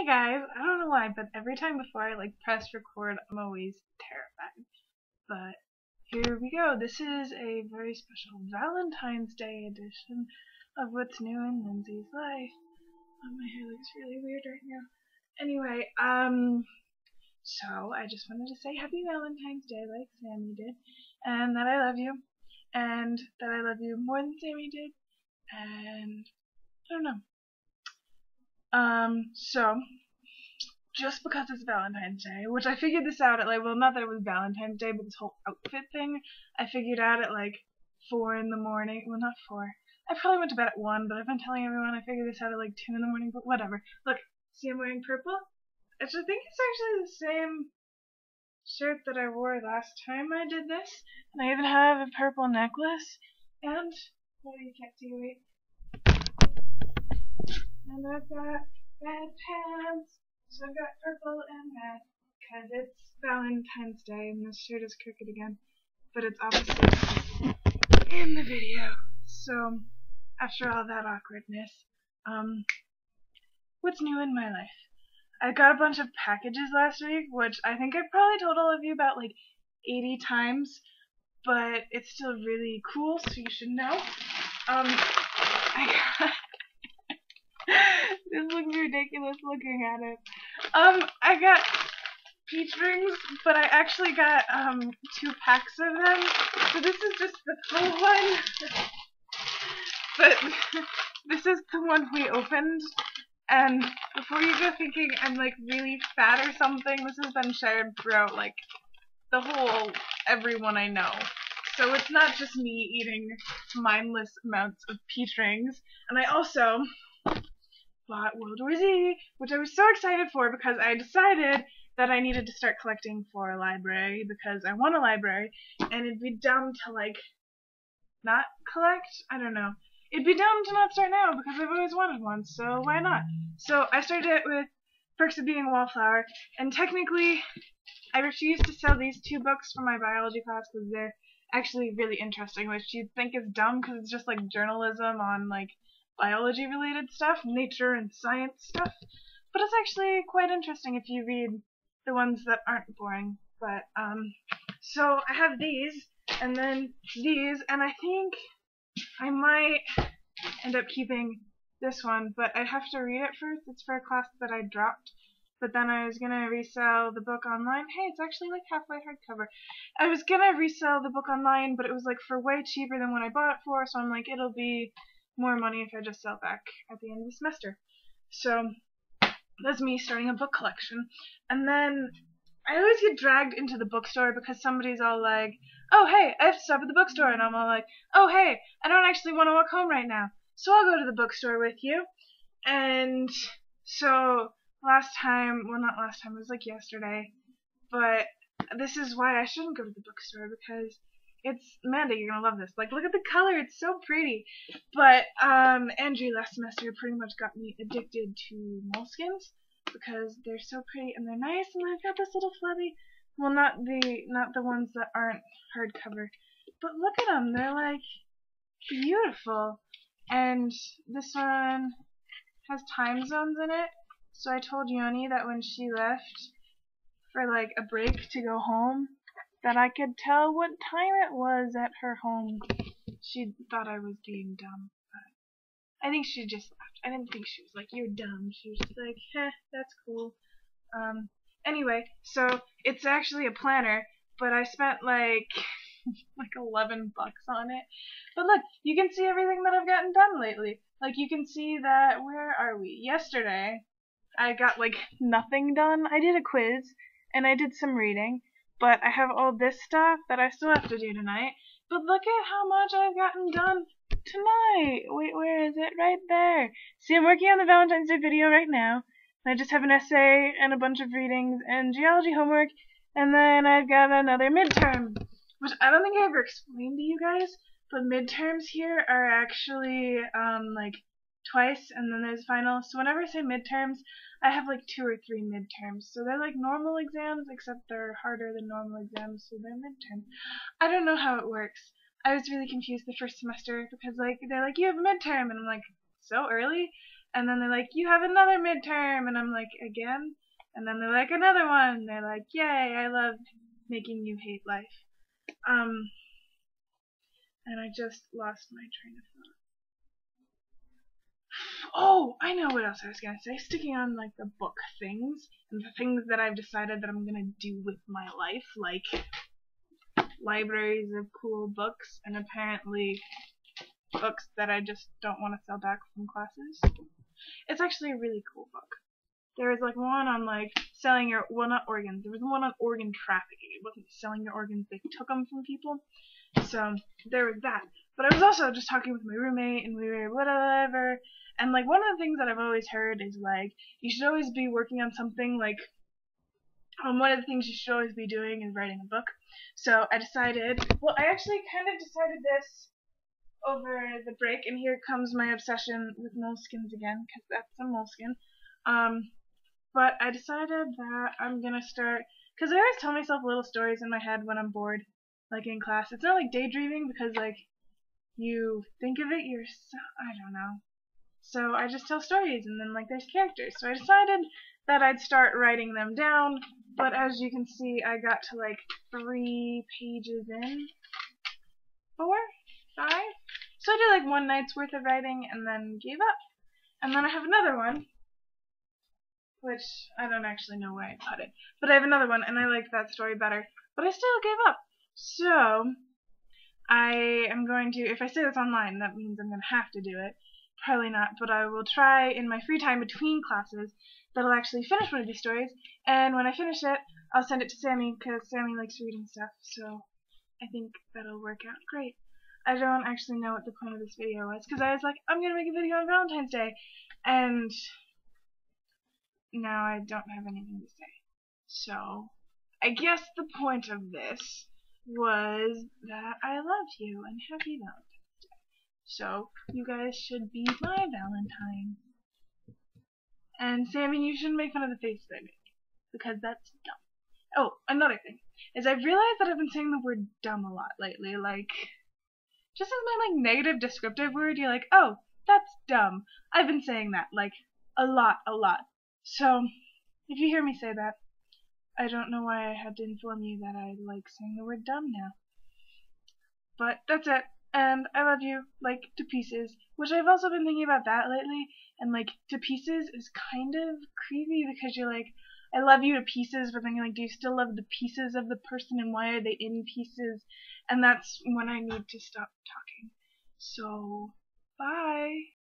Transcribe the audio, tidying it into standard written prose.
Hey guys, I don't know why, but every time before I press record, I'm always terrified. But here we go. This is a very special Valentine's Day edition of What's New in Lindsay's Life. Oh, my hair looks really weird right now. Anyway, so I just wanted to say Happy Valentine's Day like Sammy did, and that I love you, and that I love you more than Sammy did, and I don't know. So just because it's Valentine's Day, which I figured this out at well, not that it was Valentine's Day, but this whole outfit thing, I figured out at 4 in the morning. Well, not 4. I probably went to bed at 1, but I've been telling everyone I figured this out at 2 in the morning, but whatever. Look, see I'm wearing purple? I think it's actually the same shirt that I wore last time I did this, and I even have a purple necklace, and, well, you can't see, wait. And I've got red pants. So I've got purple and red because it's Valentine's Day and this shirt is crooked again, but it's obviously in the video. So after all that awkwardness, what's new in my life? I got a bunch of packages last week, which I think I probably told all of you about 80 times, but it's still really cool, so you should know. I got this looks ridiculous looking at it. I got peach rings, but I actually got 2 packs of them. So this is just the full one. But this is the one we opened. And before you go thinking I'm really fat or something, this has been shared throughout the whole everyone I know. So it's not just me eating mindless amounts of peach rings. And I also bought World War Z, which I was so excited for because I decided that I needed to start collecting for a library because I want a library, and it'd be dumb to not collect. I don't know. It'd be dumb to not start now because I've always wanted one, so why not? So I started it with Perks of Being a Wallflower, and technically I refuse to sell these 2 books for my biology class because they're actually really interesting, which you'd think is dumb because it's just journalism on biology related stuff, nature and science stuff, but it's actually quite interesting if you read the ones that aren't boring. But so I have these and then these, and I think I might end up keeping this one, but I'd have to read it first. It's for a class that I dropped, but then I was gonna resell the book online. Hey, it's actually halfway hardcover. I was gonna resell the book online, but it was for way cheaper than what I bought it for, so I'm it'll be more money if I just sell back at the end of the semester. So that's me starting a book collection. And then I always get dragged into the bookstore because somebody's all oh hey, I have to stop at the bookstore, and I'm all oh hey, I don't actually want to walk home right now, so I'll go to the bookstore with you. And so last time, well not last time, it was yesterday, but this is why I shouldn't go to the bookstore because it's, Amanda, you're gonna love this. Look at the color, it's so pretty. But Andrew last semester pretty much got me addicted to moleskins because they're so pretty and they're nice, and I've got this little flubby. Well, not the ones that aren't hardcover, but look at them, they're beautiful. And this one has time zones in it, so I told Yoni that when she left for a break to go home, that I could tell what time it was at her home. She thought I was being dumb, but I think she just laughed. I didn't think she was you're dumb. She was just heh, that's cool. Anyway, so it's actually a planner, but I spent 11 bucks on it. But look, you can see everything that I've gotten done lately. You can see that, where are we? Yesterday, I got nothing done. I did a quiz, and I did some reading. But I have all this stuff that I still have to do tonight. But look at how much I've gotten done tonight. Wait, where is it? Right there. See, I'm working on the Valentine's Day video right now. I just have an essay and a bunch of readings and geology homework. And then I've got another midterm, which I don't think I ever explained to you guys. But midterms here are actually twice, and then there's finals. So whenever I say midterms, I have 2 or 3 midterms. So they're normal exams, except they're harder than normal exams, so they're midterms. I don't know how it works. I was really confused the first semester because they're you have a midterm, and I'm so early? And then they're like, you have another midterm, and I'm like, again? And then they're like, another one. They're like, yay, I love making you hate life. And I just lost my train of thought. Oh, I know what else I was gonna say. Sticking on like the book things and the things that I've decided that I'm gonna do with my life, like libraries of cool books, and apparently books that I just don't want to sell back from classes. It's actually a really cool book. There was like one on like selling your, well, not organs. There was one on organ trafficking. It wasn't selling your organs, they took them from people. So there was that. But I was also just talking with my roommate, and we were whatever. And like one of the things that I've always heard is like you should always be working on something. Like one of the things you should always be doing is writing a book. So I decided. Well, I actually kind of decided this over the break, and here comes my obsession with moleskins again, because that's a moleskin. But I decided that I'm gonna start, because I always tell myself little stories in my head when I'm bored, like in class. It's not like daydreaming, because like you think of it, I don't know. So I just tell stories, and then like there's characters. So I decided that I'd start writing them down, but as you can see, I got to like 3 pages in. 4? 5? So I did like one night's worth of writing and then gave up. And then I have another one, which I don't actually know where I put it. But I have another one, and I like that story better. But I still gave up. So I am going to, if I say this online, that means I'm going to have to do it. Probably not, but I will try in my free time between classes that I'll actually finish one of these stories. And when I finish it, I'll send it to Sammy, because Sammy likes reading stuff. So I think that'll work out great. I don't actually know what the point of this video was, because I was like, I'm going to make a video on Valentine's Day, and now I don't have anything to say. So, I guess the point of this was that I love you, and happy Valentine's Day. So, you guys should be my Valentine. And Sammy, you shouldn't make fun of the faces I make, because that's dumb. Oh, another thing, is I've realized that I've been saying the word dumb a lot lately, like, just as my like negative descriptive word, you're like, oh, that's dumb. I've been saying that like a lot. So if you hear me say that, I don't know why I had to inform you that I like saying the word dumb now. But that's it. And I love you, like, to pieces. Which I've also been thinking about that lately. And like, to pieces is kind of creepy, because you're like, I love you to pieces, but then you're like, do you still love the pieces of the person, and why are they in pieces? And that's when I need to stop talking. So, bye.